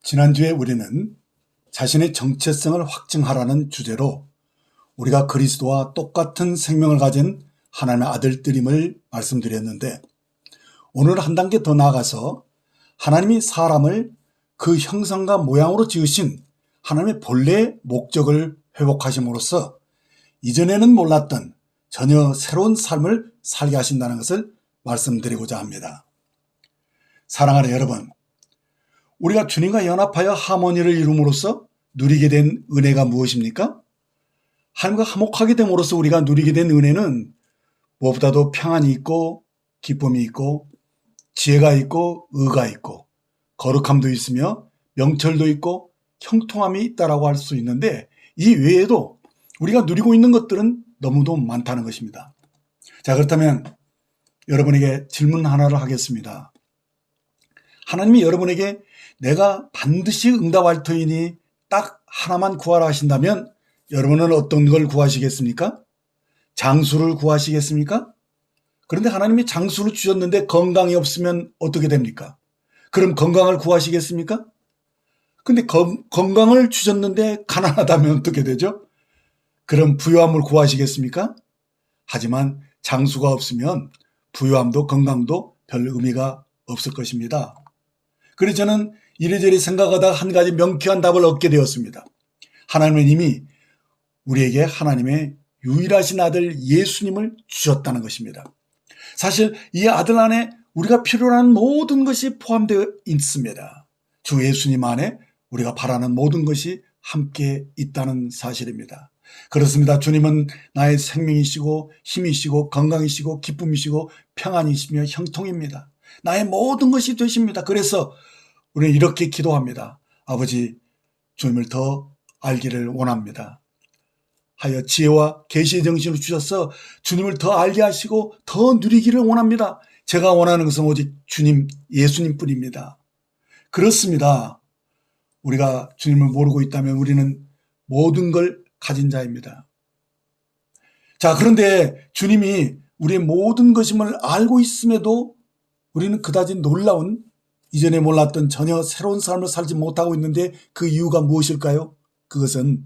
지난주에 우리는 자신의 정체성을 확증하라는 주제로 우리가 그리스도와 똑같은 생명을 가진 하나님의 아들들임을 말씀드렸는데, 오늘 한 단계 더 나아가서 하나님이 사람을 그 형상과 모양으로 지으신 하나님의 본래의 목적을 회복하심으로써 이전에는 몰랐던 전혀 새로운 삶을 살게 하신다는 것을 말씀드리고자 합니다. 사랑하는 여러분, 우리가 주님과 연합하여 하모니를 이룸으로써 누리게 된 은혜가 무엇입니까? 하나님과 화목하게 됨으로써 우리가 누리게 된 은혜는 무엇보다도 평안이 있고 기쁨이 있고 지혜가 있고 의가 있고 거룩함도 있으며 명철도 있고 형통함이 있다라고 할 수 있는데, 이 외에도 우리가 누리고 있는 것들은 너무도 많다는 것입니다. 자, 그렇다면 여러분에게 질문 하나를 하겠습니다. 하나님이 여러분에게 내가 반드시 응답할 터이니 딱 하나만 구하라 하신다면 여러분은 어떤 걸 구하시겠습니까? 장수를 구하시겠습니까? 그런데 하나님이 장수를 주셨는데 건강이 없으면 어떻게 됩니까? 그럼 건강을 구하시겠습니까? 근데 건강을 주셨는데 가난하다면 어떻게 되죠? 그럼 부유함을 구하시겠습니까? 하지만 장수가 없으면 부유함도 건강도 별 의미가 없을 것입니다. 그래서 저는 이래저래 생각하다가 한 가지 명쾌한 답을 얻게 되었습니다. 하나님은 이미 우리에게 하나님의 유일하신 아들 예수님을 주셨다는 것입니다. 사실 이 아들 안에 우리가 필요로 하는 모든 것이 포함되어 있습니다. 주 예수님 안에 우리가 바라는 모든 것이 함께 있다는 사실입니다. 그렇습니다. 주님은 나의 생명이시고 힘이시고 건강이시고 기쁨이시고 평안이시며 형통입니다. 나의 모든 것이 되십니다. 그래서 우리는 이렇게 기도합니다. 아버지, 주님을 더 알기를 원합니다. 하여 지혜와 계시의 정신을 주셔서 주님을 더 알게 하시고 더 누리기를 원합니다. 제가 원하는 것은 오직 주님, 예수님 뿐입니다. 그렇습니다. 우리가 주님을 모르고 있다면 우리는 모든 걸 가진 자입니다. 자, 그런데 주님이 우리의 모든 것임을 알고 있음에도 우리는 그다지 놀라운, 이전에 몰랐던 전혀 새로운 삶을 살지 못하고 있는데 그 이유가 무엇일까요? 그것은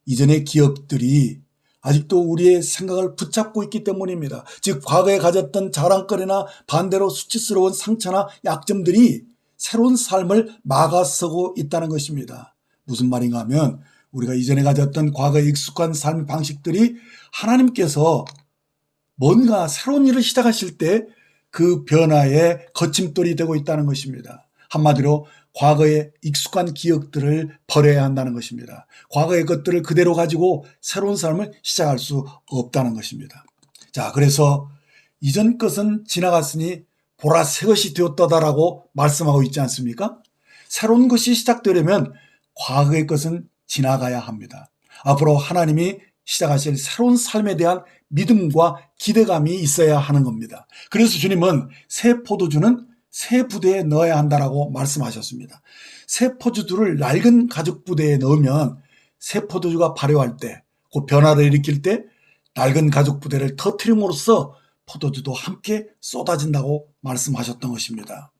이전의 기억들이 아직도 우리의 생각을 붙잡고 있기 때문입니다. 즉, 과거에 가졌던 자랑거리나 반대로 수치스러운 상처나 약점들이 새로운 삶을 막아서고 있다는 것입니다. 무슨 말인가 하면 우리가 이전에 가졌던 과거의 익숙한 삶 방식들이 하나님께서 뭔가 새로운 일을 시작하실 때 그 변화의 거침돌이 되고 있다는 것입니다. 한마디로 과거의 익숙한 기억들을 버려야 한다는 것입니다. 과거의 것들을 그대로 가지고 새로운 삶을 시작할 수 없다는 것입니다. 자, 그래서 이전 것은 지나갔으니 보라 새 것이 되었다라고 말씀하고 있지 않습니까? 새로운 것이 시작되려면 과거의 것은 지나가야 합니다. 앞으로 하나님이 시작하실 새로운 삶에 대한 믿음과 기대감이 있어야 하는 겁니다. 그래서 주님은 새 포도주는 새 부대에 넣어야 한다라고 말씀하셨습니다. 새 포도주를 낡은 가죽 부대에 넣으면 새 포도주가 발효할 때, 그 변화를 일으킬 때 낡은 가죽 부대를 터트림으로써 포도주도 함께 쏟아진다고 말씀하셨던 것입니다.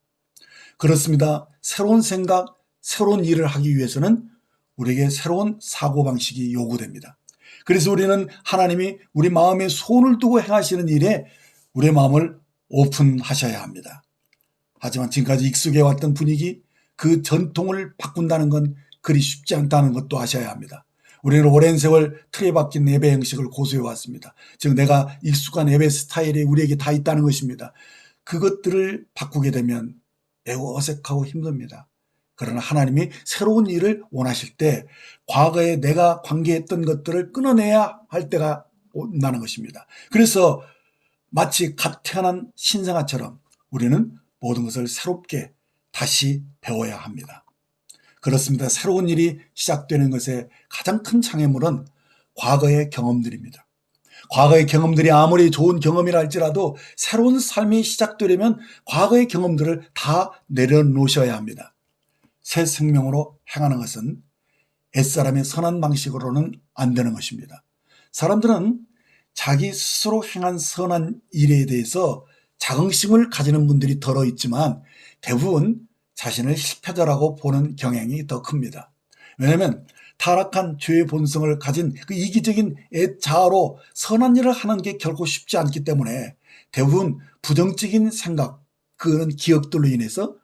그렇습니다. 새로운 생각, 새로운 일을 하기 위해서는 우리에게 새로운 사고방식이 요구됩니다. 그래서 우리는 하나님이 우리 마음에 손을 두고 행하시는 일에 우리의 마음을 오픈하셔야 합니다. 하지만 지금까지 익숙해왔던 분위기, 그 전통을 바꾼다는 건 그리 쉽지 않다는 것도 아셔야 합니다. 우리는 오랜 세월 틀에 박힌 예배 형식을 고수해왔습니다. 즉 내가 익숙한 예배 스타일이 우리에게 다 있다는 것입니다. 그것들을 바꾸게 되면 매우 어색하고 힘듭니다. 그러나 하나님이 새로운 일을 원하실 때 과거에 내가 관계했던 것들을 끊어내야 할 때가 온다는 것입니다. 그래서 마치 갓 태어난 신생아처럼 우리는 모든 것을 새롭게 다시 배워야 합니다. 그렇습니다. 새로운 일이 시작되는 것의 가장 큰 장애물은 과거의 경험들입니다. 과거의 경험들이 아무리 좋은 경험이라 할지라도 새로운 삶이 시작되려면 과거의 경험들을 다 내려놓으셔야 합니다. 새 생명으로 행하는 것은 옛사람의 선한 방식으로는 안 되는 것입니다. 사람들은 자기 스스로 행한 선한 일에 대해서 자긍심을 가지는 분들이 덜어 있지만 대부분 자신을 실패자라고 보는 경향이 더 큽니다. 왜냐하면 타락한 죄의 본성을 가진 그 이기적인 자아로 선한 일을 하는 게 결코 쉽지 않기 때문에 대부분 부정적인 생각, 그런 기억들로 인해서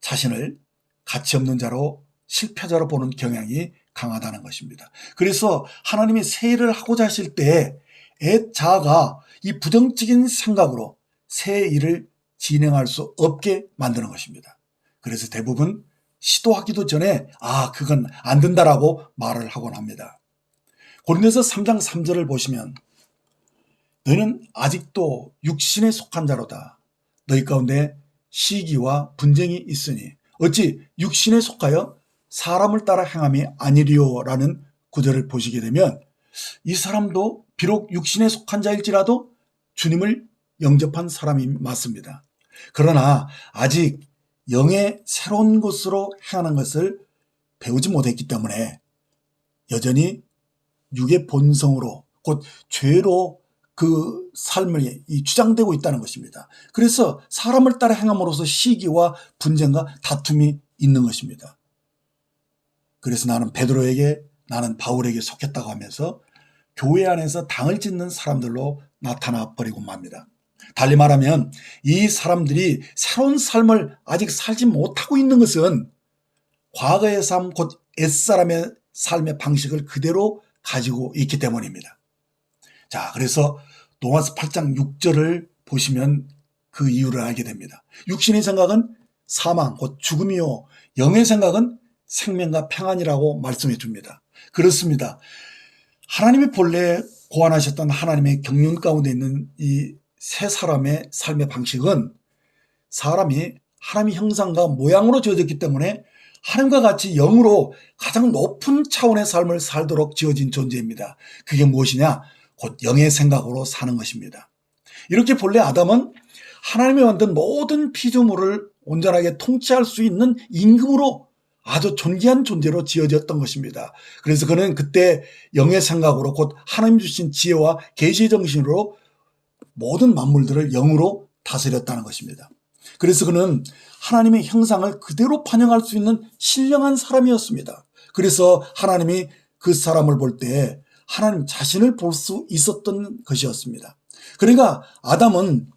자신을 가치 없는 자로 실패자로 보는 경향이 강하다는 것입니다. 그래서 하나님이 새 일을 하고자 하실 때 자아가 이 부정적인 생각으로 새 일을 진행할 수 없게 만드는 것입니다. 그래서 대부분 시도하기도 전에 그건 안 된다라고 말을 하곤 합니다. 고린도서 3장 3절을 보시면 너희는 아직도 육신에 속한 자로다. 너희 가운데 시기와 분쟁이 있으니 어찌 육신에 속하여 사람을 따라 행함이 아니리요라는 구절을 보시게 되면 이 사람도 비록 육신에 속한 자일지라도 주님을 영접한 사람이 맞습니다. 그러나 아직 영의 새로운 것으로 행하는 것을 배우지 못했기 때문에 여전히 육의 본성으로 곧 죄로 그 삶을 주장되고 있다는 것입니다. 그래서 사람을 따라 행함으로써 시기와 분쟁과 다툼이 있는 것입니다. 그래서 나는 베드로에게, 나는 바울에게 속했다고 하면서 교회 안에서 당을 짓는 사람들로 나타나 버리고 맙니다. 달리 말하면 이 사람들이 새로운 삶을 아직 살지 못하고 있는 것은 과거의 삶, 곧 옛사람의 삶의 방식을 그대로 가지고 있기 때문입니다. 자, 그래서 로마서 8장 6절을 보시면 그 이유를 알게 됩니다. 육신의 생각은 사망, 곧 죽음이요. 영의 생각은 생명과 평안이라고 말씀해 줍니다. 그렇습니다. 하나님이 본래 고안하셨던 하나님의 경륜 가운데 있는 이 세 사람의 삶의 방식은 사람이 하나님의 형상과 모양으로 지어졌기 때문에 하나님과 같이 영으로 가장 높은 차원의 삶을 살도록 지어진 존재입니다. 그게 무엇이냐? 곧 영의 생각으로 사는 것입니다. 이렇게 본래 아담은 하나님이 만든 모든 피조물을 온전하게 통치할 수 있는 임금으로 아주 존귀한 존재로 지어졌던 것입니다. 그래서 그는 그때 영의 생각으로 곧 하나님 주신 지혜와 계시의 정신으로 모든 만물들을 영으로 다스렸다는 것입니다. 그래서 그는 하나님의 형상을 그대로 반영할 수 있는 신령한 사람이었습니다. 그래서 하나님이 그 사람을 볼 때 하나님 자신을 볼 수 있었던 것이었습니다. 그러니까 아담은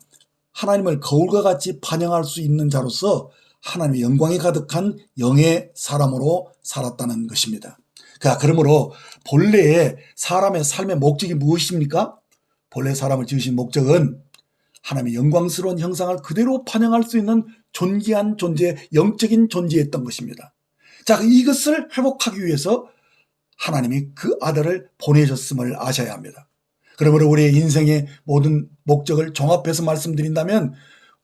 하나님을 거울과 같이 반영할 수 있는 자로서 하나님의 영광이 가득한 영의 사람으로 살았다는 것입니다. 그러므로 본래의 사람의 삶의 목적이 무엇입니까? 본래 사람을 지으신 목적은 하나님의 영광스러운 형상을 그대로 반영할 수 있는 존귀한 존재, 영적인 존재였던 것입니다. 자, 이것을 회복하기 위해서 하나님이 그 아들을 보내셨음을 아셔야 합니다. 그러므로 우리의 인생의 모든 목적을 종합해서 말씀드린다면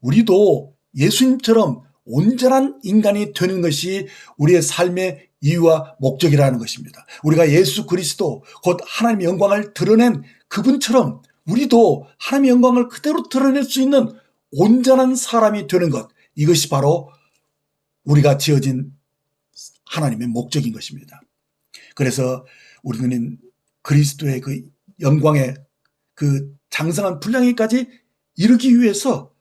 우리도 예수님처럼 온전한 인간이 되는 것이 우리의 삶의 이유와 목적이라는 것입니다. 우리가 예수 그리스도 곧 하나님의 영광을 드러낸 그분처럼 우리도 하나님의 영광을 그대로 드러낼 수 있는 온전한 사람이 되는 것, 이것이 바로 우리가 지어진 하나님의 목적인 것입니다. 그래서 우리는 그리스도의 그 영광의 그 장성한 분량에까지 이르기 위해서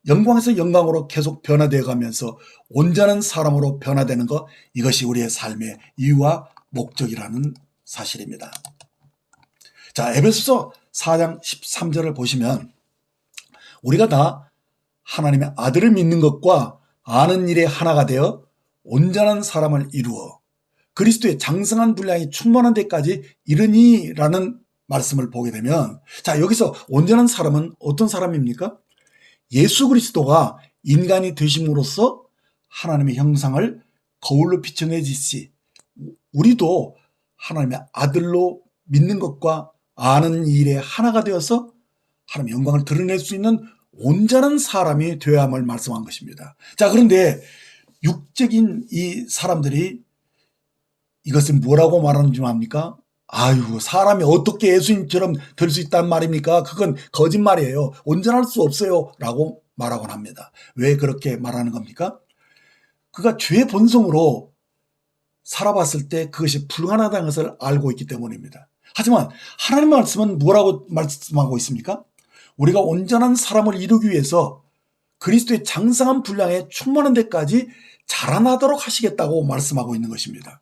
영광에서 영광으로 계속 변화되어 가면서 온전한 사람으로 변화되는 것, 이것이 우리의 삶의 이유와 목적이라는 사실입니다. 자, 에베소서 4장 13절을 보시면 우리가 다 하나님의 아들을 믿는 것과 아는 일에 하나가 되어 온전한 사람을 이루어 그리스도의 장성한 분량이 충만한 데까지 이르니라는 말씀을 보게 되면, 자, 여기서 온전한 사람은 어떤 사람입니까? 예수 그리스도가 인간이 되심으로써 하나님의 형상을 거울로 비춰내듯이 우리도 하나님의 아들로 믿는 것과 아는 일에 하나가 되어서 하나님의 영광을 드러낼 수 있는 온전한 사람이 되어야 함을 말씀한 것입니다. 자, 그런데 육적인 이 사람들이 이것을 뭐라고 말하는 줄 압니까? 아유, 사람이 어떻게 예수님처럼 될 수 있단 말입니까? 그건 거짓말이에요. 온전할 수 없어요. 라고 말하곤 합니다. 왜 그렇게 말하는 겁니까? 그가 죄의 본성으로 살아봤을 때 그것이 불가능하다는 것을 알고 있기 때문입니다. 하지만 하나님 말씀은 뭐라고 말씀하고 있습니까? 우리가 온전한 사람을 이루기 위해서 그리스도의 장성한 분량에 충만한 데까지 자라나도록 하시겠다고 말씀하고 있는 것입니다.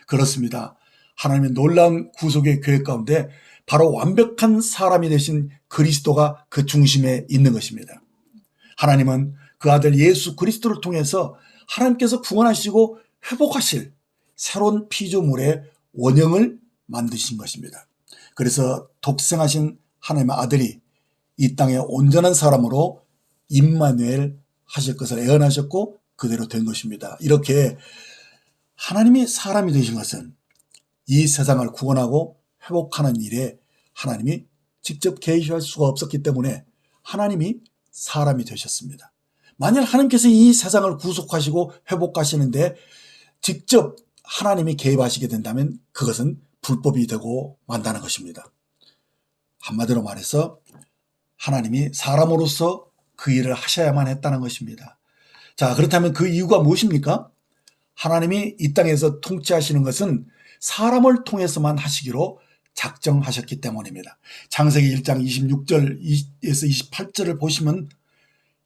그렇습니다. 하나님의 놀라운 구속의 계획 가운데 바로 완벽한 사람이 되신 그리스도가 그 중심에 있는 것입니다. 하나님은 그 아들 예수 그리스도를 통해서 하나님께서 구원하시고 회복하실 새로운 피조물의 원형을 만드신 것입니다. 그래서 독생하신 하나님의 아들이 이 땅에 온전한 사람으로 임마누엘 하실 것을 예언하셨고 그대로 된 것입니다. 이렇게 하나님이 사람이 되신 것은 이 세상을 구원하고 회복하는 일에 하나님이 직접 개입할 수가 없었기 때문에 하나님이 사람이 되셨습니다. 만약 하나님께서 이 세상을 구속하시고 회복하시는데 직접 하나님이 개입하시게 된다면 그것은 불법이 되고 만다는 것입니다. 한마디로 말해서 하나님이 사람으로서 그 일을 하셔야만 했다는 것입니다. 자, 그렇다면 그 이유가 무엇입니까? 하나님이 이 땅에서 통치하시는 것은 사람을 통해서만 하시기로 작정하셨기 때문입니다. 창세기 1장 26절에서 28절을 보시면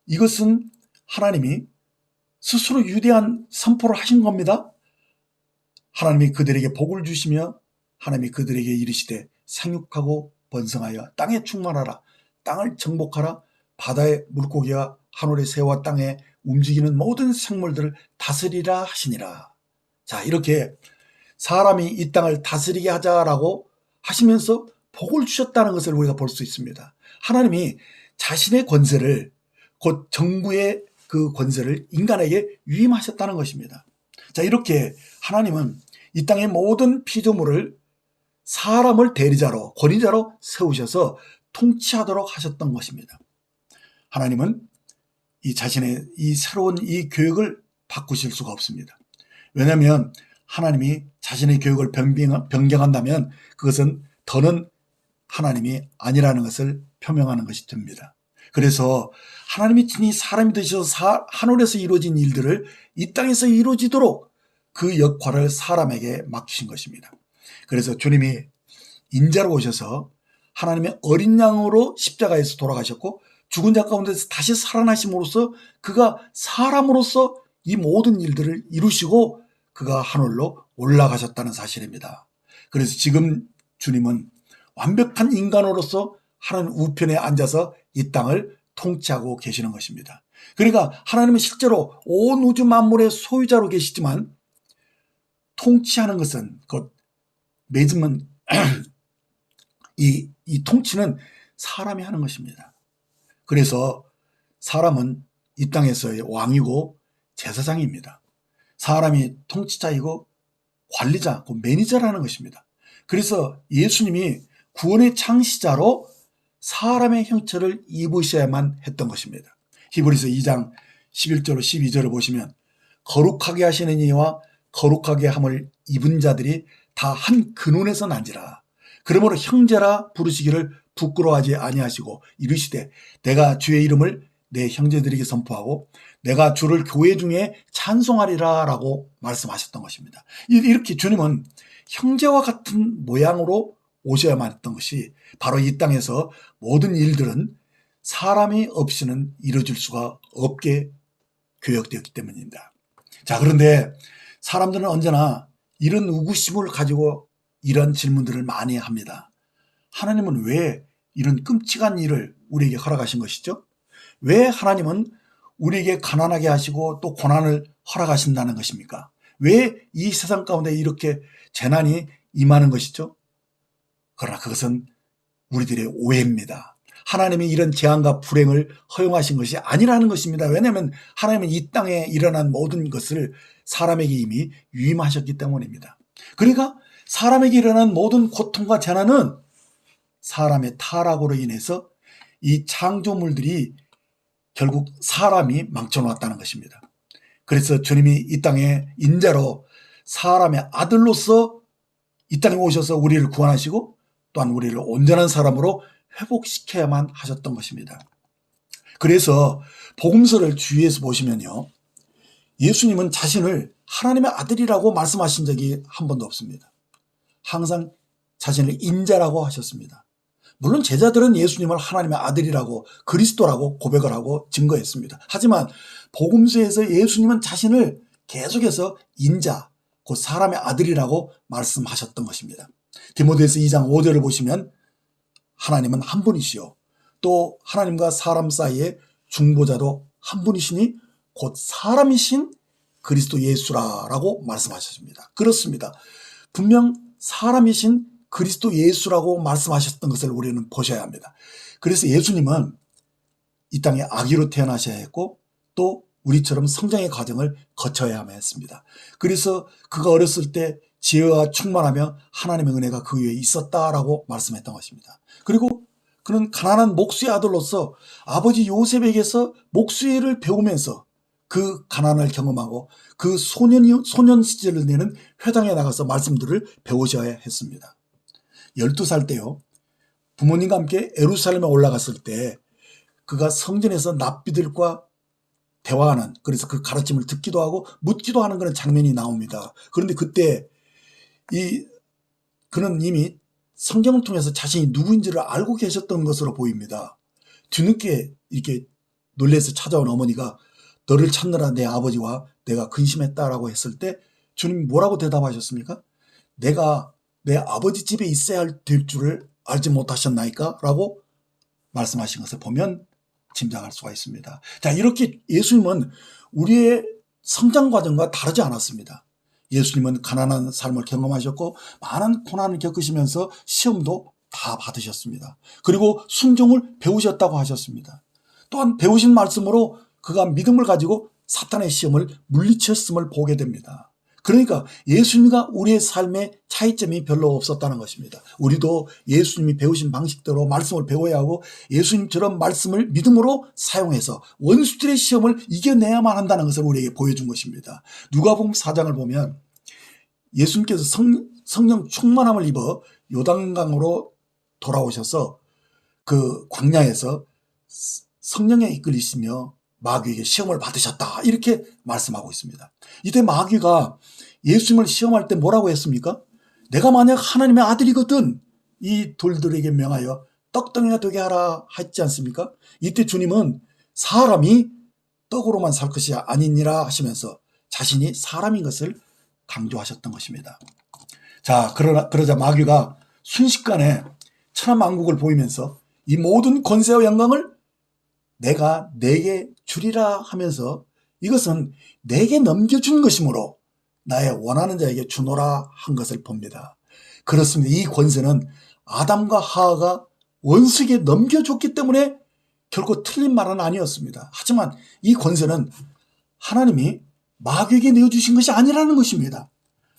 이것은 하나님이 스스로 유대한 선포를 하신 겁니다. 하나님이 그들에게 복을 주시며 하나님이 그들에게 이르시되 생육하고 번성하여 땅에 충만하라. 땅을 정복하라. 바다의 물고기와 하늘의 새와 땅에 움직이는 모든 생물들을 다스리라 하시니라. 자, 이렇게 사람이 이 땅을 다스리게 하자라고 하시면서 복을 주셨다는 것을 우리가 볼 수 있습니다. 하나님이 자신의 권세를 곧 정부의 그 권세를 인간에게 위임하셨다는 것입니다. 자, 이렇게 하나님은 이 땅의 모든 피조물을 사람을 대리자로 권위자로 세우셔서 통치하도록 하셨던 것입니다. 하나님은 이 자신의 이 새로운 이 교육을 바꾸실 수가 없습니다. 왜냐하면 하나님이 자신의 교육을 변경한다면 그것은 더는 하나님이 아니라는 것을 표명하는 것이 됩니다. 그래서 하나님이 친히 사람이 되셔서 하늘에서 이루어진 일들을 이 땅에서 이루어지도록 그 역할을 사람에게 맡기신 것입니다. 그래서 주님이 인자로 오셔서 하나님의 어린 양으로 십자가에서 돌아가셨고 죽은 자 가운데서 다시 살아나심으로써 그가 사람으로서 이 모든 일들을 이루시고 그가 하늘로 올라가셨다는 사실입니다. 그래서 지금 주님은 완벽한 인간으로서 하나님 우편에 앉아서 이 땅을 통치하고 계시는 것입니다. 그러니까 하나님은 실제로 온 우주 만물의 소유자로 계시지만 통치하는 것은 곧 매즘은 이 통치는 사람이 하는 것입니다. 그래서 사람은 이 땅에서의 왕이고 제사장입니다. 사람이 통치자이고 관리자, 그 매니저라는 것입니다. 그래서 예수님이 구원의 창시자로 사람의 형체를 입으셔야만 했던 것입니다. 히브리서 2장 11절로 12절을 보시면 거룩하게 하시는 이와 거룩하게 함을 입은 자들이 다 한 근원에서 난지라. 그러므로 형제라 부르시기를 부끄러워하지 아니하시고 이르시되 내가 주의 이름을 내 형제들에게 선포하고 내가 주를 교회 중에 찬송하리라 라고 말씀하셨던 것입니다. 이렇게 주님은 형제와 같은 모양으로 오셔야만 했던 것이 바로 이 땅에서 모든 일들은 사람이 없이는 이루어질 수가 없게 교역되었기 때문입니다. 자, 그런데 사람들은 언제나 이런 의구심을 가지고 이런 질문들을 많이 합니다. 하나님은 왜 이런 끔찍한 일을 우리에게 허락하신 것이죠? 왜 하나님은 우리에게 가난하게 하시고 또 고난을 허락하신다는 것입니까? 왜 이 세상 가운데 이렇게 재난이 임하는 것이죠? 그러나 그것은 우리들의 오해입니다. 하나님이 이런 재앙과 불행을 허용하신 것이 아니라는 것입니다. 왜냐하면 하나님은 이 땅에 일어난 모든 것을 사람에게 이미 위임하셨기 때문입니다. 그러니까 사람에게 일어난 모든 고통과 재난은 사람의 타락으로 인해서 이 창조물들이 결국 사람이 망쳐놓았다는 것입니다. 그래서 주님이 이 땅에 인자로 사람의 아들로서 이 땅에 오셔서 우리를 구원하시고 또한 우리를 온전한 사람으로 회복시켜야만 하셨던 것입니다. 그래서 복음서를 주위에서 보시면요, 예수님은 자신을 하나님의 아들이라고 말씀하신 적이 한 번도 없습니다. 항상 자신을 인자라고 하셨습니다. 물론 제자들은 예수님을 하나님의 아들이라고 그리스도라고 고백을 하고 증거했습니다. 하지만 복음서에서 예수님은 자신을 계속해서 인자, 곧 사람의 아들이라고 말씀하셨던 것입니다. 디모데후서 2장 5절을 보시면 하나님은 한 분이시요 또 하나님과 사람 사이의 중보자도 한 분이시니 곧 사람이신 그리스도 예수라라고 말씀하셨습니다. 그렇습니다. 분명 사람이신 그리스도 예수라고 말씀하셨던 것을 우리는 보셔야 합니다. 그래서 예수님은 이 땅에 아기로 태어나셔야 했고 또 우리처럼 성장의 과정을 거쳐야만 했습니다. 그래서 그가 어렸을 때 지혜와 충만하며 하나님의 은혜가 그 위에 있었다라고 말씀했던 것입니다. 그리고 그는 가난한 목수의 아들로서 아버지 요셉에게서 목수일을 배우면서 그 가난을 경험하고 그 소년 시절을 내는 회당에 나가서 말씀들을 배우셔야 했습니다. 12살 때요, 부모님과 함께 예루살렘에 올라갔을 때 그가 성전에서 납비들과 대화하는, 그래서 그 가르침을 듣기도 하고 묻기도 하는 그런 장면이 나옵니다. 그런데 그때 그는 이미 성경을 통해서 자신이 누구인지를 알고 계셨던 것으로 보입니다. 뒤늦게 이렇게 놀라서 찾아온 어머니가 너를 찾느라 내 아버지와 내가 근심했다라고 했을 때 주님이 뭐라고 대답하셨습니까? 내가 내 아버지 집에 있어야 될 줄을 알지 못하셨나이까? 라고 말씀하신 것을 보면 짐작할 수가 있습니다. 자, 이렇게 예수님은 우리의 성장 과정과 다르지 않았습니다. 예수님은 가난한 삶을 경험하셨고 많은 고난을 겪으시면서 시험도 다 받으셨습니다. 그리고 순종을 배우셨다고 하셨습니다. 또한 배우신 말씀으로 그가 믿음을 가지고 사탄의 시험을 물리쳤음을 보게 됩니다. 그러니까 예수님과 우리의 삶의 차이점이 별로 없었다는 것입니다. 우리도 예수님이 배우신 방식대로 말씀을 배워야 하고 예수님처럼 말씀을 믿음으로 사용해서 원수들의 시험을 이겨내야만 한다는 것을 우리에게 보여준 것입니다. 누가복음 4장을 보면 예수님께서 성령 충만함을 입어 요단강으로 돌아오셔서 그 광야에서 성령에 이끌리시며 마귀에게 시험을 받으셨다, 이렇게 말씀하고 있습니다. 이때 마귀가 예수님을 시험할 때 뭐라고 했습니까? 내가 만약 하나님의 아들이거든 이 돌들에게 명하여 떡덩이가 되게 하라 했지 않습니까? 이때 주님은 사람이 떡으로만 살 것이 아니니라 하시면서 자신이 사람인 것을 강조하셨던 것입니다. 자, 그러자 마귀가 순식간에 천하만국을 보이면서 이 모든 권세와 영광을 내가 내게 주리라 하면서 이것은 내게 넘겨준 것이므로 나의 원하는 자에게 주노라 한 것을 봅니다. 그렇습니다. 이 권세는 아담과 하와가 원수에게 넘겨줬기 때문에 결코 틀린 말은 아니었습니다. 하지만 이 권세는 하나님이 마귀에게 내어주신 것이 아니라는 것입니다.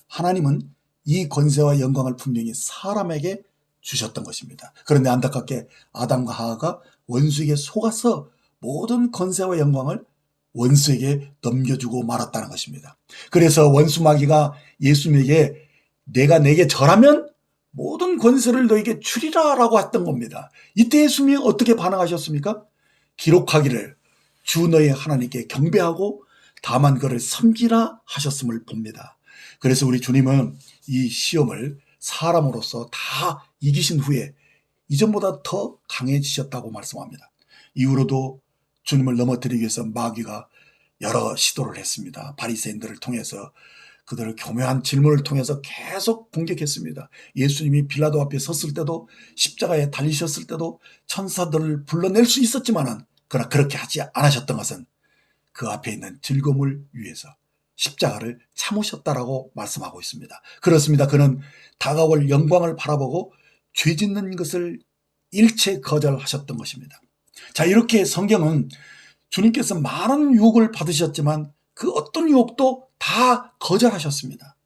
하나님은 이 권세와 영광을 분명히 사람에게 주셨던 것입니다. 그런데 안타깝게 아담과 하와가 원수에게 속아서 모든 권세와 영광을 원수에게 넘겨주고 말았다는 것입니다. 그래서 원수 마귀가 예수님에게 내가 내게 절하면 모든 권세를 너에게 주리라 라고 했던 겁니다. 이때 예수님이 어떻게 반응하셨습니까? 기록하기를 주 너의 하나님께 경배하고 다만 그를 섬기라 하셨음을 봅니다. 그래서 우리 주님은 이 시험을 사람으로서 다 이기신 후에 이전보다 더 강해지셨다고 말씀합니다. 이후로도 주님을 넘어뜨리기 위해서 마귀가 여러 시도를 했습니다. 바리새인들을 통해서 그들을 교묘한 질문을 통해서 계속 공격했습니다. 예수님이 빌라도 앞에 섰을 때도 십자가에 달리셨을 때도 천사들을 불러낼 수 있었지만은 그러나 그렇게 하지 않으셨던 것은 그 앞에 있는 즐거움을 위해서 십자가를 참으셨다라고 말씀하고 있습니다. 그렇습니다. 그는 다가올 영광을 바라보고 죄 짓는 것을 일체 거절하셨던 것입니다. 자, 이렇게 성경은 주님께서 많은 유혹을 받으셨지만 그 어떤 유혹도 다 거절하셨습니다.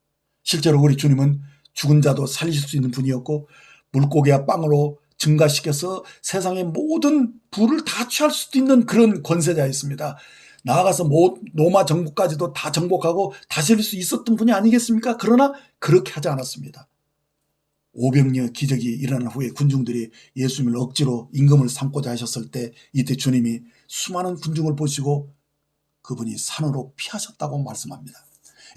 실제로 우리 주님은 죽은 자도 살리실 수 있는 분이었고 물고기와 빵으로 증가시켜서 세상의 모든 부를 다 취할 수도 있는 그런 권세자였습니다. 나아가서 로마 정복까지도 다 정복하고 다스릴 수 있었던 분이 아니겠습니까? 그러나 그렇게 하지 않았습니다. 오병이어 기적이 일어난 후에 군중들이 예수님을 억지로 임금을 삼고자 하셨을 때 이때 주님이 수많은 군중을 보시고 그분이 산으로 피하셨다고 말씀합니다.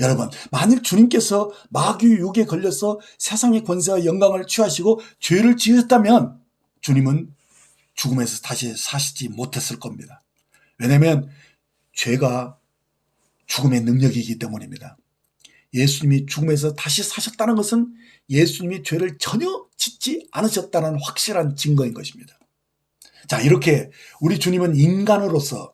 여러분, 만일 주님께서 마귀 유혹에 걸려서 세상의 권세와 영광을 취하시고 죄를 지으셨다면 주님은 죽음에서 다시 사시지 못했을 겁니다. 왜냐하면 죄가 죽음의 능력이기 때문입니다. 예수님이 죽음에서 다시 사셨다는 것은 예수님이 죄를 전혀 짓지 않으셨다는 확실한 증거인 것입니다. 자, 이렇게 우리 주님은 인간으로서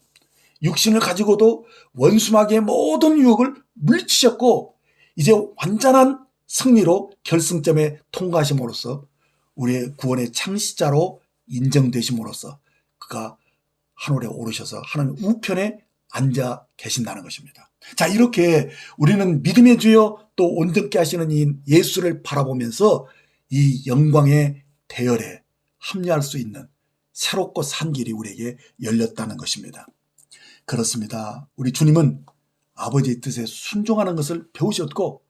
육신을 가지고도 원수마귀의 모든 유혹을 물리치셨고 이제 완전한 승리로 결승점에 통과하심으로써 우리의 구원의 창시자로 인정되심으로써 그가 하늘에 오르셔서 하나님 우편에 앉아 계신다는 것입니다. 자, 이렇게 우리는 믿음의 주여 또 온전케 하시는 이 예수를 바라보면서 이 영광의 대열에 합류할 수 있는 새롭고 산 길이 우리에게 열렸다는 것입니다. 그렇습니다. 우리 주님은 아버지의 뜻에 순종하는 것을 배우셨고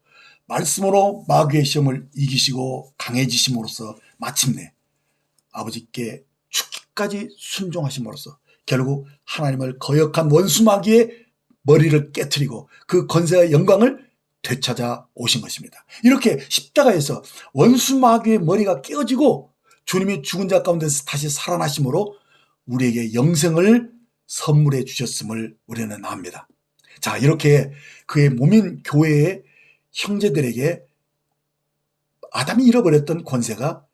말씀으로 마귀의 시험을 이기시고 강해지심으로써 마침내 아버지께 죽기까지 순종하심으로써 결국 하나님을 거역한 원수 마귀의 머리를 깨트리고 그 권세와 영광을 되찾아 오신 것입니다. 이렇게 십자가에서 원수 마귀의 머리가 깨어지고 주님이 죽은 자 가운데서 다시 살아나심으로 우리에게 영생을 선물해 주셨음을 우리는 압니다. 자, 이렇게 그의 몸인 교회의 형제들에게 아담이 잃어버렸던 권세가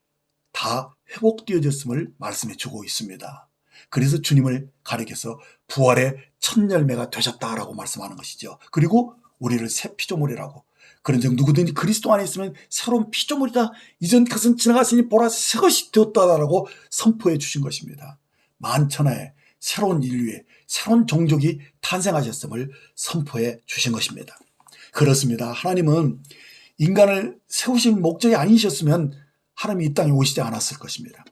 다 회복되어졌음을 말씀해 주고 있습니다. 그래서 주님을 가리켜서 부활의 첫 열매가 되셨다라고 말씀하는 것이죠. 그리고 우리를 새 피조물이라고, 그런즉 누구든지 그리스도 안에 있으면 새로운 피조물이다. 이전 것은 지나갔으니 보라 새 것이 되었다라고 선포해 주신 것입니다. 만천하에 새로운 인류의 새로운 종족이 탄생하셨음을 선포해 주신 것입니다. 그렇습니다. 하나님은 인간을 세우실 목적이 아니셨으면 하나님이 이 땅에 오시지 않았을 것입니다.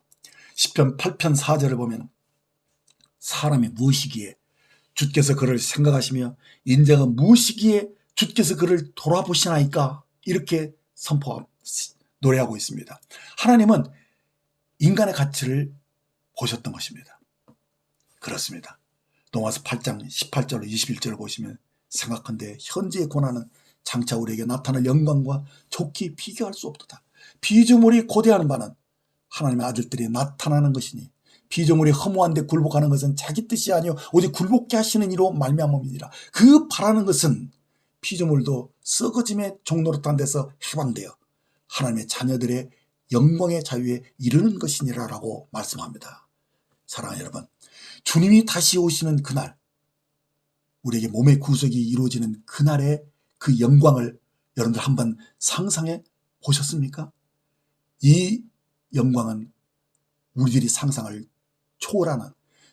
시편 8편 4절을 보면 사람이 무엇이기에 주께서 그를 생각하시며 인자가 무엇이기에 주께서 그를 돌아보시나이까, 이렇게 노래하고 있습니다. 하나님은 인간의 가치를 보셨던 것입니다. 그렇습니다. 로마서 8장 18절로 21절을 보시면 생각한데 현재의 고난은 장차 우리에게 나타날 영광과 좋게 비교할 수 없도다. 피조물이 고대하는 바는 하나님의 아들들이 나타나는 것이니 피조물이 허무한데 굴복하는 것은 자기 뜻이 아니요 오직 굴복케 하시는 이로 말미암음이니라. 그 바라는 것은 피조물도 썩어짐의 종노릇한 데서 해방되어 하나님의 자녀들의 영광의 자유에 이르는 것이니라라고 말씀합니다. 사랑하는 여러분, 주님이 다시 오시는 그날, 우리에게 몸의 구속이 이루어지는 그날의 그 영광을 여러분들 한번 상상해 보셨습니까? 이 영광은 우리들이 상상을 초월하는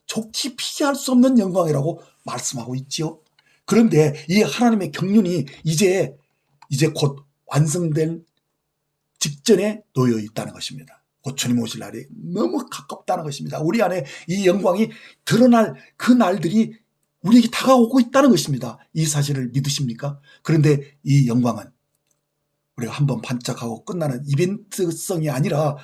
좋게 비교할 수 없는 영광이라고 말씀하고 있지요. 그런데 이 하나님의 경륜이 이제 곧 완성된 직전에 놓여 있다는 것입니다. 곧 주님 오실 날이 너무 가깝다는 것입니다. 우리 안에 이 영광이 드러날 그 날들이 우리에게 다가오고 있다는 것입니다. 이 사실을 믿으십니까? 그런데 이 영광은 우리가 한번 반짝하고 끝나는 이벤트성이 아니라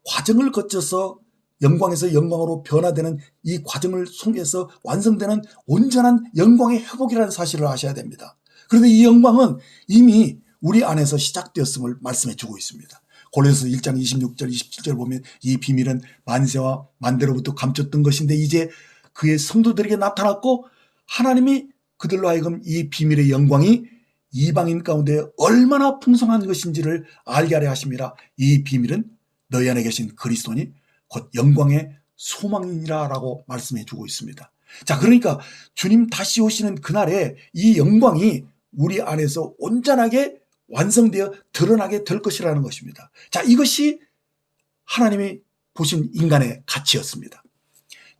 과정을 거쳐서 영광에서 영광으로 변화되는 이 과정을 통해서 완성되는 온전한 영광의 회복이라는 사실을 아셔야 됩니다. 그런데 이 영광은 이미 우리 안에서 시작되었음을 말씀해 주고 있습니다. 고린도서 1장 26절 27절 보면 이 비밀은 만세와 만대로부터 감췄던 것인데 이제 그의 성도들에게 나타났고 하나님이 그들로 하여금 이 비밀의 영광이 이방인 가운데 얼마나 풍성한 것인지를 알게 하려 하심이라. 이 비밀은 너희 안에 계신 그리스도니 곧 영광의 소망이니라라고 말씀해 주고 있습니다. 자, 그러니까 주님 다시 오시는 그날에 이 영광이 우리 안에서 온전하게 완성되어 드러나게 될 것이라는 것입니다. 자, 이것이 하나님이 보신 인간의 가치였습니다.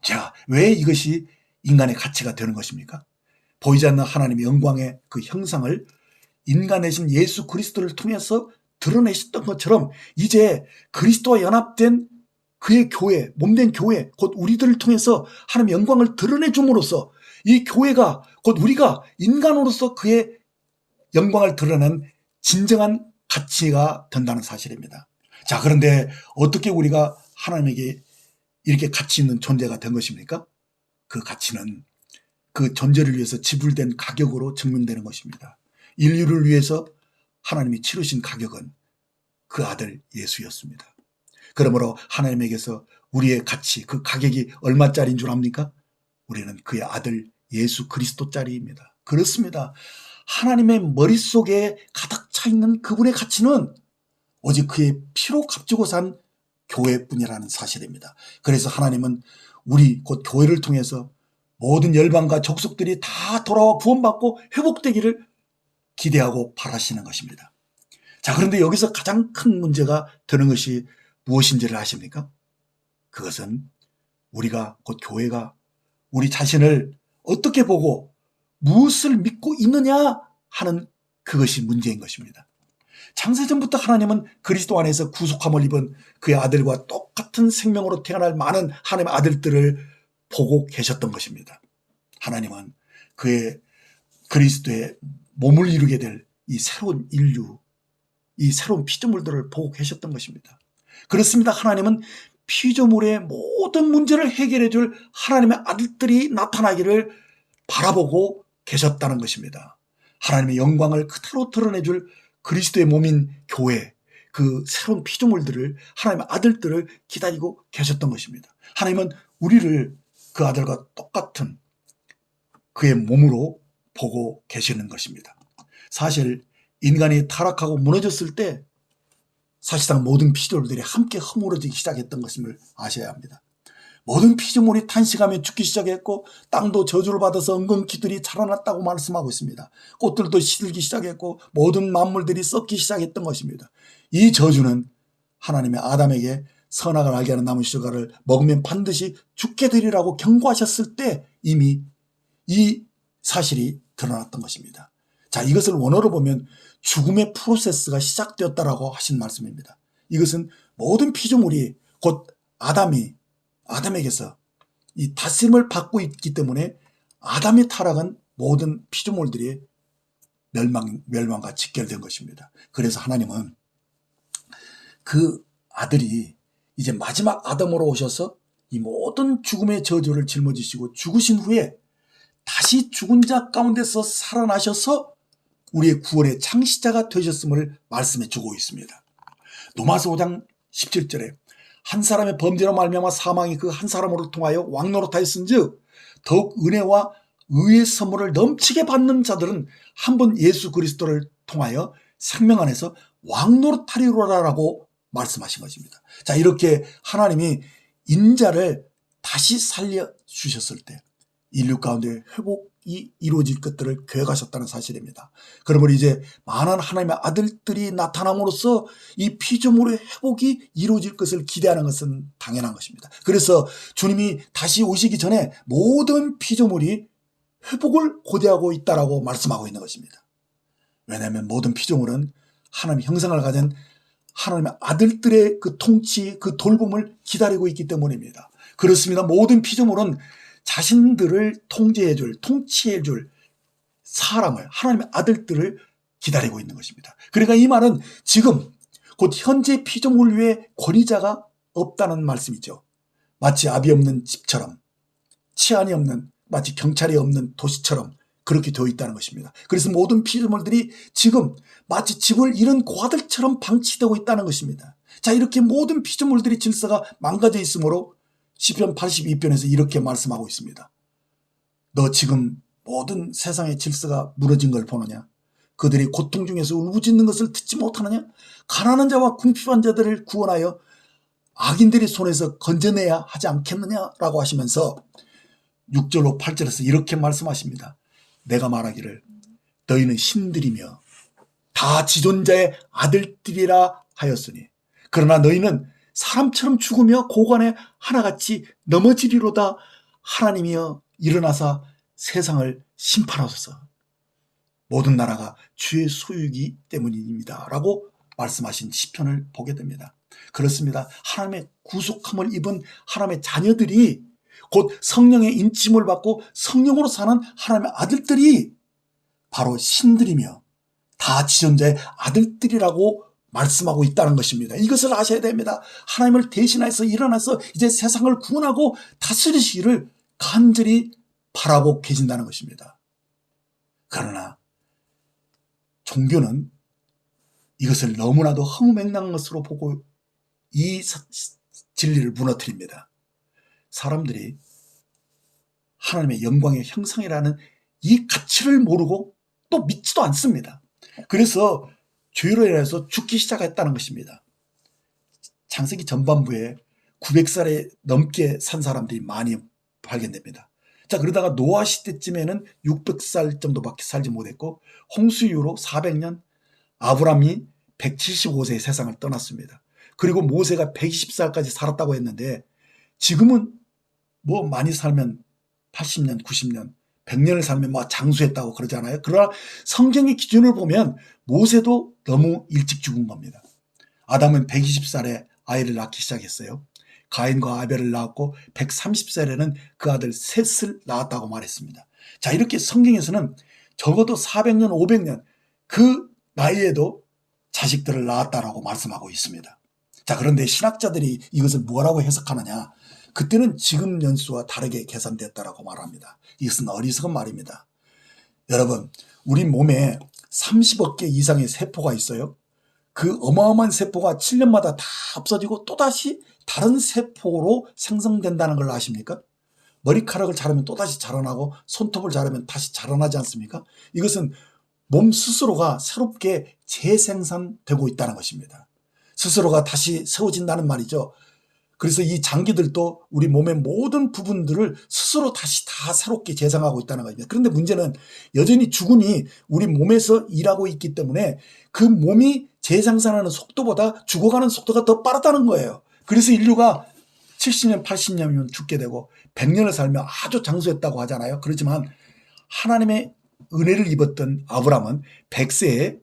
자, 왜 이것이 인간의 가치가 되는 것입니까? 보이지 않는 하나님의 영광의 그 형상을 인간이신 예수 그리스도를 통해서 드러내셨던 것처럼 이제 그리스도와 연합된 그의 교회, 몸된 교회, 곧 우리들을 통해서 하나님의 영광을 드러내줌으로써 이 교회가 곧 우리가 인간으로서 그의 영광을 드러내는 진정한 가치가 된다는 사실입니다. 자, 그런데 어떻게 우리가 하나님에게 이렇게 가치 있는 존재가 된 것입니까? 그 가치는 그 존재를 위해서 지불된 가격으로 증명되는 것입니다. 인류를 위해서 하나님이 치르신 가격은 그 아들 예수였습니다. 그러므로 하나님에게서 우리의 가치, 그 가격이 얼마짜리인 줄 압니까? 우리는 그의 아들 예수 그리스도짜리입니다. 그렇습니다. 하나님의 머릿속에 가득 차 있는 그분의 가치는 오직 그의 피로 값주고 산 교회뿐이라는 사실입니다. 그래서 하나님은 우리 곧 교회를 통해서 모든 열방과 족속들이 다 돌아와 구원받고 회복되기를 기대하고 바라시는 것입니다. 자, 그런데 여기서 가장 큰 문제가 되는 것이 무엇인지를 아십니까? 그것은 우리가 곧 교회가 우리 자신을 어떻게 보고 무엇을 믿고 있느냐 하는 그것이 문제인 것입니다. 창세전부터 하나님은 그리스도 안에서 구속함을 입은 그의 아들과 똑같은 생명으로 태어날 많은 하나님의 아들들을 보고 계셨던 것입니다. 하나님은 그의 그리스도의 몸을 이루게 될 이 새로운 인류, 이 새로운 피조물들을 보고 계셨던 것입니다. 그렇습니다. 하나님은 피조물의 모든 문제를 해결해 줄 하나님의 아들들이 나타나기를 바라보고 계셨다는 것입니다. 하나님의 영광을 그대로 드러내줄 그리스도의 몸인 교회, 그 새로운 피조물들을, 하나님의 아들들을 기다리고 계셨던 것입니다. 하나님은 우리를 그 아들과 똑같은 그의 몸으로 보고 계시는 것입니다. 사실 인간이 타락하고 무너졌을 때 사실상 모든 피조물들이 함께 허물어지기 시작했던 것임을 아셔야 합니다. 모든 피조물이 탄식하며 죽기 시작했고 땅도 저주를 받아서 엉겅퀴들이 자라났다고 말씀하고 있습니다. 꽃들도 시들기 시작했고 모든 만물들이 썩기 시작했던 것입니다. 이 저주는 하나님의 아담에게 선악을 알게 하는 나무 실과를 먹으면 반드시 죽게 되리라고 경고하셨을 때 이미 이 사실이 드러났던 것입니다. 자, 이것을 원어로 보면 죽음의 프로세스가 시작되었다라고 하신 말씀입니다. 이것은 모든 피조물이 곧 아담에게서 이 다스림을 받고 있기 때문에 아담의 타락은 모든 피조물들이 멸망과 직결된 것입니다. 그래서 하나님은 그 아들이 이제 마지막 아담으로 오셔서 이 모든 죽음의 저주를 짊어지시고 죽으신 후에 다시 죽은 자 가운데서 살아나셔서 우리의 구원의 창시자가 되셨음을 말씀해 주고 있습니다. 로마서 5장 17절에 한 사람의 범죄로 말미암아 사망이 그 한 사람으로 통하여 왕노릇하였은즉 더욱 은혜와 의의 선물을 넘치게 받는 자들은 한 번 예수 그리스도를 통하여 생명 안에서 왕노릇하리로라라고 말씀하신 것입니다. 자, 이렇게 하나님이 인자를 다시 살려주셨을 때 인류 가운데 회복이 이루어질 것들을 계획하셨다는 사실입니다. 그러므로 이제 많은 하나님의 아들들이 나타남으로써 이 피조물의 회복이 이루어질 것을 기대하는 것은 당연한 것입니다. 그래서 주님이 다시 오시기 전에 모든 피조물이 회복을 고대하고 있다라고 말씀하고 있는 것입니다. 왜냐하면 모든 피조물은 하나님의 형상을 가진 하나님의 아들들의 그 통치, 그 돌봄을 기다리고 있기 때문입니다. 그렇습니다. 모든 피조물은 자신들을 통치해줄 사람을, 하나님의 아들들을 기다리고 있는 것입니다. 그러니까 이 말은 지금 곧 현재 피조물 외에 권위자가 없다는 말씀이죠. 마치 압이 없는 집처럼, 치안이 없는, 마치 경찰이 없는 도시처럼 그렇게 되어 있다는 것입니다. 그래서 모든 피조물들이 지금 마치 집을 잃은 고아들처럼 방치되고 있다는 것입니다. 자, 이렇게 모든 피조물들의 질서가 망가져 있으므로 시편 82편에서 이렇게 말씀하고 있습니다. 너 지금 모든 세상의 질서가 무너진 걸 보느냐? 그들이 고통 중에서 울부짖는 것을 듣지 못하느냐? 가난한 자와 궁핍한 자들을 구원하여 악인들의 손에서 건져내야 하지 않겠느냐라고 하시면서 6절로 8절에서 이렇게 말씀하십니다. 내가 말하기를 너희는 신들이며 다 지존자의 아들들이라 하였으니 그러나 너희는 사람처럼 죽으며 고관에 하나같이 넘어지리로다. 하나님이여 일어나사 세상을 심판하소서. 모든 나라가 주의 소유이기 때문입니다 라고 말씀하신 시편을 보게 됩니다. 그렇습니다. 하나님의 구속함을 입은 하나님의 자녀들이 곧 성령의 인침을 받고 성령으로 사는 하나님의 아들들이 바로 신들이며 다 지존자의 아들들이라고 말씀하고 있다는 것입니다. 이것을 아셔야 됩니다. 하나님을 대신해서 일어나서 이제 세상을 구원하고 다스리시기를 간절히 바라고 계신다는 것입니다. 그러나 종교는 이것을 너무나도 허무맹랑한 것으로 보고 이 진리를 무너뜨립니다. 사람들이 하나님의 영광의 형상이라는 이 가치를 모르고 또 믿지도 않습니다. 그래서 죄로 인해서 죽기 시작했다는 것입니다. 창세기 전반부에 900살에 넘게 산 사람들이 많이 발견됩니다. 자, 그러다가 노아 시대쯤에는 600살 정도밖에 살지 못했고 홍수 이후로 400년, 아브람이 175세에 세상을 떠났습니다. 그리고 모세가 120살까지 살았다고 했는데 지금은 뭐 많이 살면 80년, 90년, 100년을 살면 뭐 장수했다고 그러잖아요. 그러나 성경의 기준을 보면 모세도 너무 일찍 죽은 겁니다. 아담은 120살에 아이를 낳기 시작했어요. 가인과 아벨을 낳았고 130살에는 그 아들 셋을 낳았다고 말했습니다. 자, 이렇게 성경에서는 적어도 400년, 500년 그 나이에도 자식들을 낳았다라고 말씀하고 있습니다. 자, 그런데 신학자들이 이것을 뭐라고 해석하느냐? 그때는 지금 연수와 다르게 계산됐다라고 말합니다. 이것은 어리석은 말입니다. 여러분, 우리 몸에 30억 개 이상의 세포가 있어요. 그 어마어마한 세포가 7년마다 다 없어지고 또다시 다른 세포로 생성된다는 걸 아십니까? 머리카락을 자르면 또다시 자라나고 손톱을 자르면 다시 자라나지 않습니까? 이것은 몸 스스로가 새롭게 재생산되고 있다는 것입니다. 스스로가 다시 세워진다는 말이죠. 그래서 이 장기들도 우리 몸의 모든 부분들을 스스로 다시 다 새롭게 재생하고 있다는 겁니다. 그런데 문제는 여전히 죽음이 우리 몸에서 일하고 있기 때문에 그 몸이 재생산하는 속도보다 죽어가는 속도가 더 빠르다는 거예요. 그래서 인류가 70년, 80년이면 죽게 되고 100년을 살면 아주 장수했다고 하잖아요. 그렇지만 하나님의 은혜를 입었던 아브람은 100세에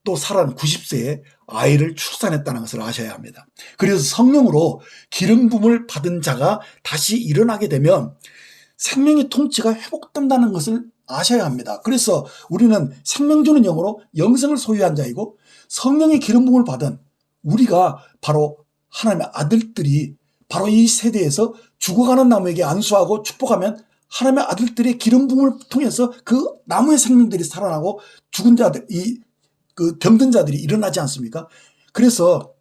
또 살아는 90세에 아이를 출산했다는 것을 아셔야 합니다. 그래서 성령으로 기름 부음을 받은 자가 다시 일어나게 되면 생명의 통치가 회복된다는 것을 아셔야 합니다. 그래서 우리는 생명 주는 영으로 영생을 소유한 자이고 성령의 기름 부음을 받은 우리가 바로 하나님의 아들들이 바로 이 세대에서 죽어가는 나무에게 안수하고 축복하면 하나님의 아들들의 기름 부음을 통해서 그 나무의 생명들이 살아나고 죽은 자들, 그 병든 자들이 일어나지 않습니까? 그래서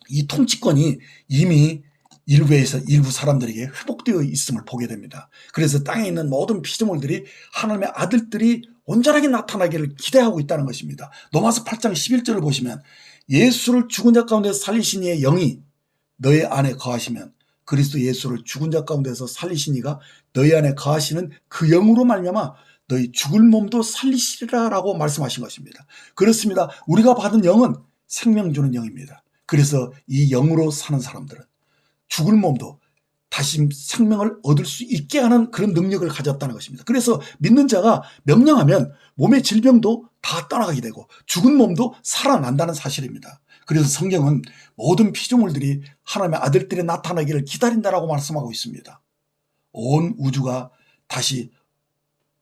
이 통치권이 이미 일부 사람들에게 회복되어 있음을 보게 됩니다. 그래서 땅에 있는 모든 피조물들이 하나님의 아들들이 온전하게 나타나기를 기대하고 있다는 것입니다. 로마서 8장 11절을 보시면 예수를 죽은 자 가운데서 살리신 이의 영이 너희 안에 거하시면 그리스도 예수를 죽은 자 가운데서 살리신 이가 너희 안에 거하시는 그 영으로 말미암아 너희 죽을 몸도 살리시리라라고 말씀하신 것입니다. 그렇습니다. 우리가 받은 영은 생명 주는 영입니다. 그래서 이 영으로 사는 사람들은 죽을 몸도 다시 생명을 얻을 수 있게 하는 그런 능력을 가졌다는 것입니다. 그래서 믿는 자가 명령하면 몸의 질병도 다 떠나가게 되고 죽은 몸도 살아난다는 사실입니다. 그래서 성경은 모든 피조물들이 하나님의 아들들이 나타나기를 기다린다라고 말씀하고 있습니다. 온 우주가 다시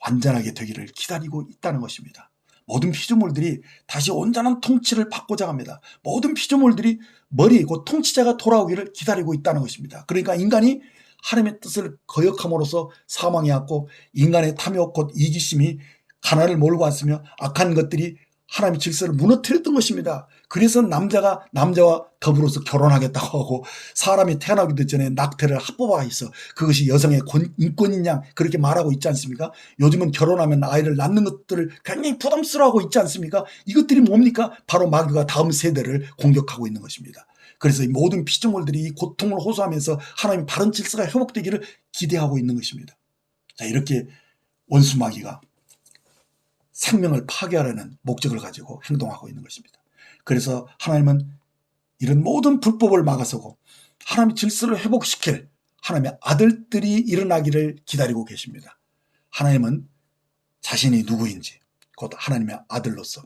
완전하게 되기를 기다리고 있다는 것입니다. 모든 피조물들이 다시 온전한 통치를 받고자 합니다. 모든 피조물들이 머리, 곧 통치자가 돌아오기를 기다리고 있다는 것입니다. 그러니까 인간이 하나님의 뜻을 거역함으로써 사망이 왔고 인간의 탐욕, 곧 이기심이 가난을 몰고 왔으며 악한 것들이 하나님의 질서를 무너뜨렸던 것입니다. 그래서 남자가 남자와 더불어서 결혼하겠다고 하고 사람이 태어나기도 전에 낙태를 합법화해서 그것이 여성의 인권인 양 그렇게 말하고 있지 않습니까? 요즘은 결혼하면 아이를 낳는 것들을 굉장히 부담스러워하고 있지 않습니까? 이것들이 뭡니까? 바로 마귀가 다음 세대를 공격하고 있는 것입니다. 그래서 이 모든 피조물들이 이 고통을 호소하면서 하나님의 바른 질서가 회복되기를 기대하고 있는 것입니다. 자, 이렇게 원수 마귀가 생명을 파괴하려는 목적을 가지고 행동하고 있는 것입니다. 그래서 하나님은 이런 모든 불법을 막아서고 하나님의 질서를 회복시킬 하나님의 아들들이 일어나기를 기다리고 계십니다. 하나님은 자신이 누구인지 곧 하나님의 아들로서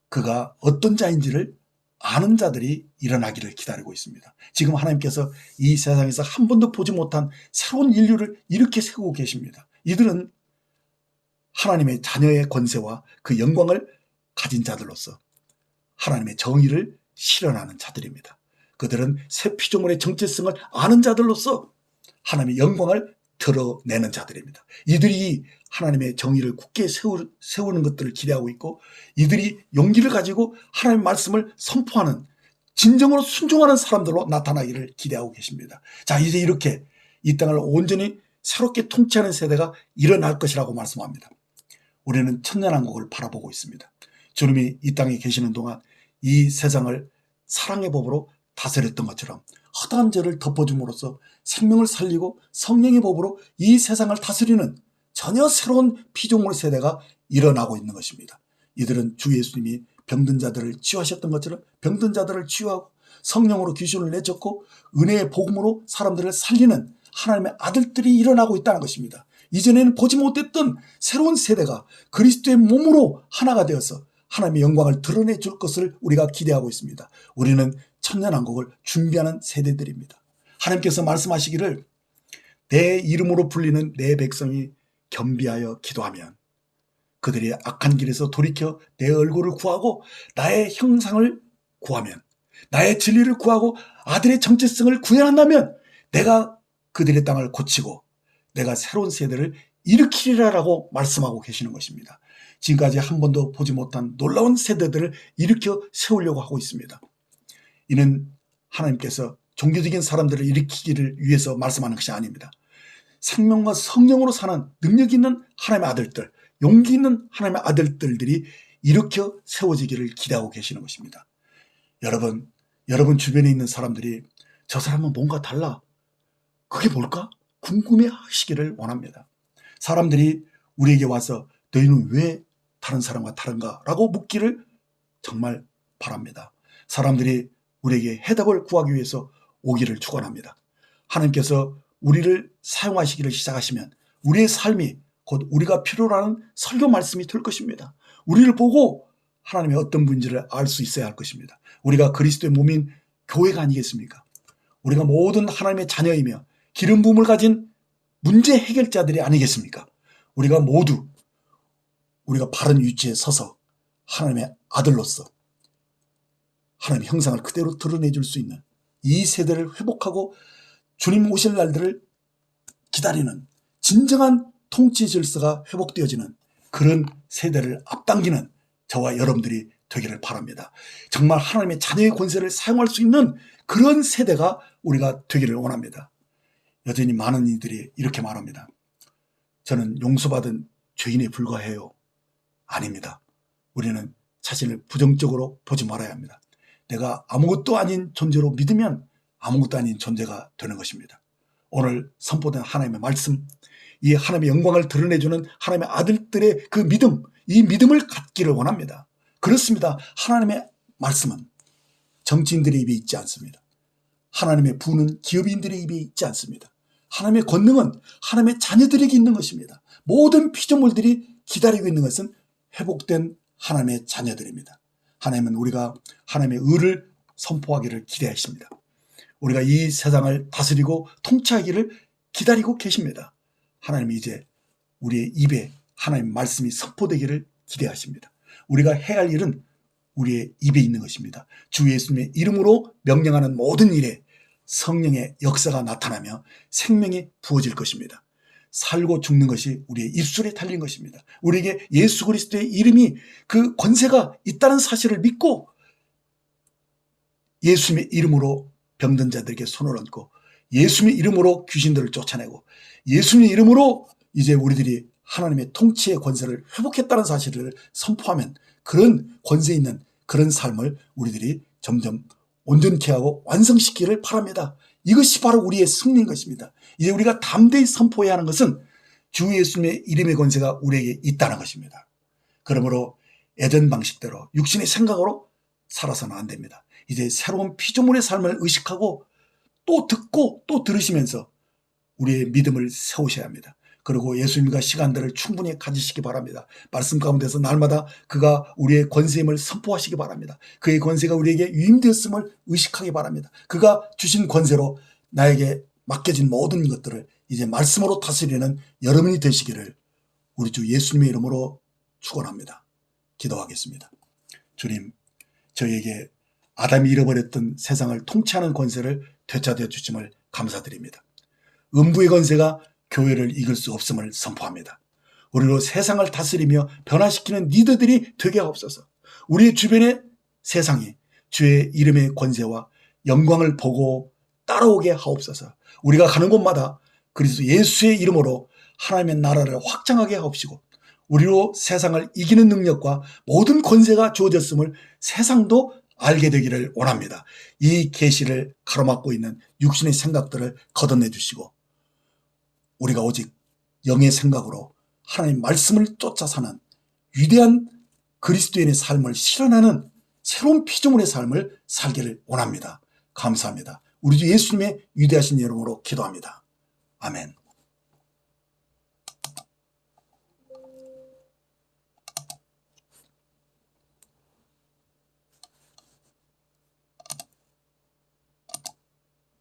그가 어떤 자인지를 아는 자들이 일어나기를 기다리고 있습니다. 지금 하나님께서 이 세상에서 한 번도 보지 못한 새로운 인류를 이렇게 세우고 계십니다. 이들은 하나님의 자녀의 권세와 그 영광을 가진 자들로서 하나님의 정의를 실현하는 자들입니다. 그들은 새 피조물의 정체성을 아는 자들로서 하나님의 영광을 드러내는 자들입니다. 이들이 하나님의 정의를 굳게 세우는 것들을 기대하고 있고 이들이 용기를 가지고 하나님의 말씀을 선포하는 진정으로 순종하는 사람들로 나타나기를 기대하고 계십니다. 자, 이제 이렇게 이 땅을 온전히 새롭게 통치하는 세대가 일어날 것이라고 말씀합니다. 우리는 천년왕국을 바라보고 있습니다. 주님이 이 땅에 계시는 동안 이 세상을 사랑의 법으로 다스렸던 것처럼 허다한 죄를 덮어줌으로써 생명을 살리고 성령의 법으로 이 세상을 다스리는 전혀 새로운 피조물 세대가 일어나고 있는 것입니다. 이들은 주 예수님이 병든 자들을 치유하셨던 것처럼 병든 자들을 치유하고 성령으로 귀신을 내쫓고 은혜의 복음으로 사람들을 살리는 하나님의 아들들이 일어나고 있다는 것입니다. 이전에는 보지 못했던 새로운 세대가 그리스도의 몸으로 하나가 되어서 하나님의 영광을 드러내 줄 것을 우리가 기대하고 있습니다. 우리는 천년왕국을 준비하는 세대들입니다. 하나님께서 말씀하시기를 내 이름으로 불리는 내 백성이 겸비하여 기도하면 그들이 악한 길에서 돌이켜 내 얼굴을 구하고 나의 형상을 구하면 나의 진리를 구하고 아들의 정체성을 구현한다면 내가 그들의 땅을 고치고 내가 새로운 세대를 일으키리라라고 말씀하고 계시는 것입니다. 지금까지 한 번도 보지 못한 놀라운 세대들을 일으켜 세우려고 하고 있습니다. 이는 하나님께서 종교적인 사람들을 일으키기를 위해서 말씀하는 것이 아닙니다. 생명과 성령으로 사는 능력 있는 하나님의 아들들, 용기 있는 하나님의 아들들이 일으켜 세워지기를 기대하고 계시는 것입니다. 여러분 주변에 있는 사람들이 저 사람은 뭔가 달라. 그게 뭘까? 궁금해 하시기를 원합니다. 사람들이 우리에게 와서 너희는 왜 다른 사람과 다른가? 라고 묻기를 정말 바랍니다. 사람들이 우리에게 해답을 구하기 위해서 오기를 축원합니다. 하나님께서 우리를 사용하시기를 시작하시면 우리의 삶이 곧 우리가 필요로 하는 설교 말씀이 될 것입니다. 우리를 보고 하나님의 어떤 분인지를 알 수 있어야 할 것입니다. 우리가 그리스도의 몸인 교회가 아니겠습니까? 우리가 모든 하나님의 자녀이며 기름 부음을 가진 문제 해결자들이 아니겠습니까? 우리가 모두 우리가 바른 위치에 서서 하나님의 아들로서 하나님의 형상을 그대로 드러내줄 수 있는 이 세대를 회복하고 주님 오실 날들을 기다리는 진정한 통치 질서가 회복되어지는 그런 세대를 앞당기는 저와 여러분들이 되기를 바랍니다. 정말 하나님의 자녀의 권세를 사용할 수 있는 그런 세대가 우리가 되기를 원합니다. 여전히 많은 이들이 이렇게 말합니다. 저는 용서받은 죄인에 불과해요. 아닙니다. 우리는 자신을 부정적으로 보지 말아야 합니다. 내가 아무것도 아닌 존재로 믿으면 아무것도 아닌 존재가 되는 것입니다. 오늘 선포된 하나님의 말씀, 이 하나님의 영광을 드러내주는 하나님의 아들들의 그 믿음, 이 믿음을 갖기를 원합니다. 그렇습니다. 하나님의 말씀은 정치인들의 입에 있지 않습니다. 하나님의 부는 기업인들의 입에 있지 않습니다. 하나님의 권능은 하나님의 자녀들에게 있는 것입니다. 모든 피조물들이 기다리고 있는 것은 회복된 하나님의 자녀들입니다. 하나님은 우리가 하나님의 의를 선포하기를 기대하십니다. 우리가 이 세상을 다스리고 통치하기를 기다리고 계십니다. 하나님이 이제 우리의 입에 하나님의 말씀이 선포되기를 기대하십니다. 우리가 해야 할 일은 우리의 입에 있는 것입니다. 주 예수님의 이름으로 명령하는 모든 일에 성령의 역사가 나타나며 생명이 부어질 것입니다. 살고 죽는 것이 우리의 입술에 달린 것입니다. 우리에게 예수 그리스도의 이름이 그 권세가 있다는 사실을 믿고 예수님의 이름으로 병든 자들에게 손을 얹고 예수님의 이름으로 귀신들을 쫓아내고 예수님의 이름으로 이제 우리들이 하나님의 통치의 권세를 회복했다는 사실을 선포하면 그런 권세 있는 그런 삶을 우리들이 점점 온전케 하고 완성시키기를 바랍니다. 이것이 바로 우리의 승리인 것입니다. 이제 우리가 담대히 선포해야 하는 것은 주 예수님의 이름의 권세가 우리에게 있다는 것입니다. 그러므로 예전 방식대로 육신의 생각으로 살아서는 안 됩니다. 이제 새로운 피조물의 삶을 의식하고 또 듣고 또 들으시면서 우리의 믿음을 세우셔야 합니다. 그리고 예수님과 시간들을 충분히 가지시기 바랍니다. 말씀 가운데서 날마다 그가 우리의 권세임을 선포하시기 바랍니다. 그의 권세가 우리에게 유임되었음을 의식하기 바랍니다. 그가 주신 권세로 나에게 맡겨진 모든 것들을 이제 말씀으로 다스리는 여러분이 되시기를 우리 주 예수님의 이름으로 축원합니다. 기도하겠습니다. 주님, 저희에게 아담이 잃어버렸던 세상을 통치하는 권세를 되찾아 주심을 감사드립니다. 음부의 권세가 교회를 이길 수 없음을 선포합니다. 우리로 세상을 다스리며 변화시키는 리더들이 되게 하옵소서. 우리 주변의 세상이 주의 이름의 권세와 영광을 보고 따라오게 하옵소서. 우리가 가는 곳마다 그리스도 예수의 이름으로 하나님의 나라를 확장하게 하옵시고 우리로 세상을 이기는 능력과 모든 권세가 주어졌음을 세상도 알게 되기를 원합니다. 이 계시를 가로막고 있는 육신의 생각들을 걷어내 주시고 우리가 오직 영의 생각으로 하나님의 말씀을 쫓아 사는 위대한 그리스도인의 삶을 실현하는 새로운 피조물의 삶을 살기를 원합니다. 감사합니다. 우리 주 예수님의 위대하신 이름으로 기도합니다. 아멘.